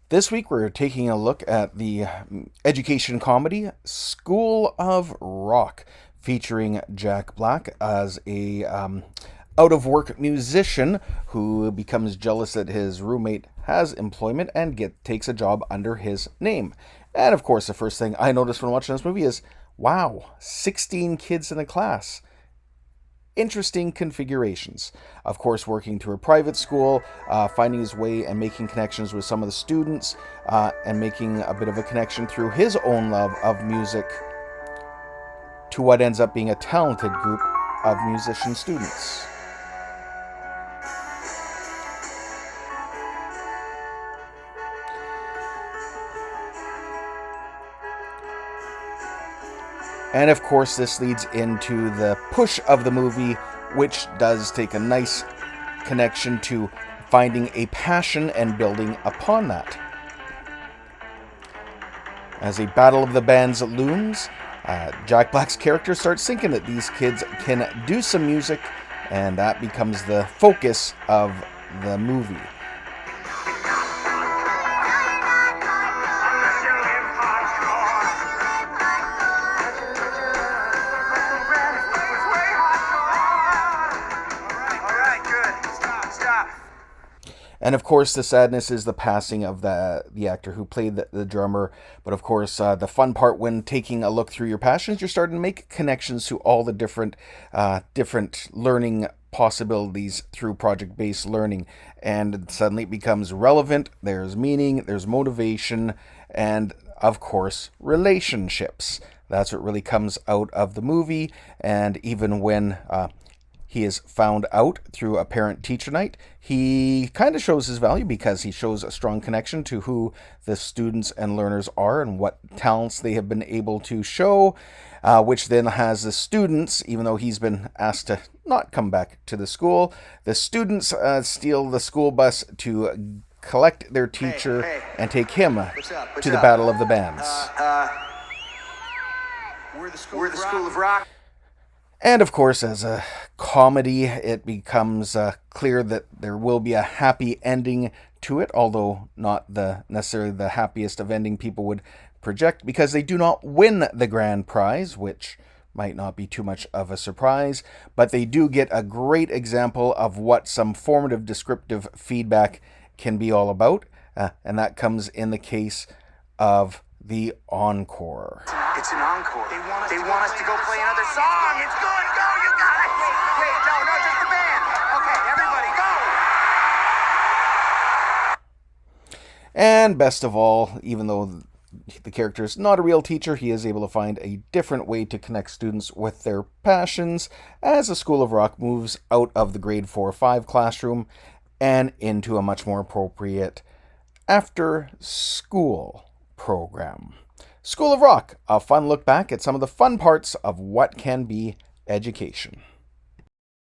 This week we're taking a look at the education comedy School of Rock, featuring Jack Black as a out of work musician who becomes jealous that his roommate has employment and takes a job under his name. And of course, the first thing I noticed when watching this movie is, wow, 16 kids in a class. Interesting configurations. Of course, working to a private school, finding his way and making connections with some of the students, and making a bit of a connection through his own love of music to what ends up being a talented group of musician students. And of course, this leads into the push of the movie, which does take a nice connection to finding a passion and building upon that. As a battle of the bands looms, Jack Black's character starts thinking that these kids can do some music, and that becomes the focus of the movie. And of course, the sadness is the passing of the actor who played the drummer. But of course, the fun part when taking a look through your passions, you're starting to make connections to all the different learning possibilities through project-based learning. And suddenly it becomes relevant. There's meaning, there's motivation, and of course, relationships. That's what really comes out of the movie. And even when he is found out through a parent-teacher night, he kind of shows his value because he shows a strong connection to who the students and learners are and what talents they have been able to show, which then has the students, even though he's been asked to not come back to the school, the students steal the school bus to collect their teacher and take him to the Battle of the Bands. We're the School of Rock. And of course, as a comedy, it becomes clear that there will be a happy ending to it, although not necessarily the happiest of ending people would project, because they do not win the grand prize, which might not be too much of a surprise, but they do get a great example of what some formative descriptive feedback can be all about, and that comes in the case of the encore. It's an encore. They want us to go play another song. It's good. Go, you guys. Wait, no, just the band. Okay, everybody, go. And best of all, even though the character is not a real teacher, he is able to find a different way to connect students with their passions as the School of Rock moves out of the grade 4 or 5 classroom and into a much more appropriate after-school program. School of Rock, a fun look back at some of the fun parts of what can be education.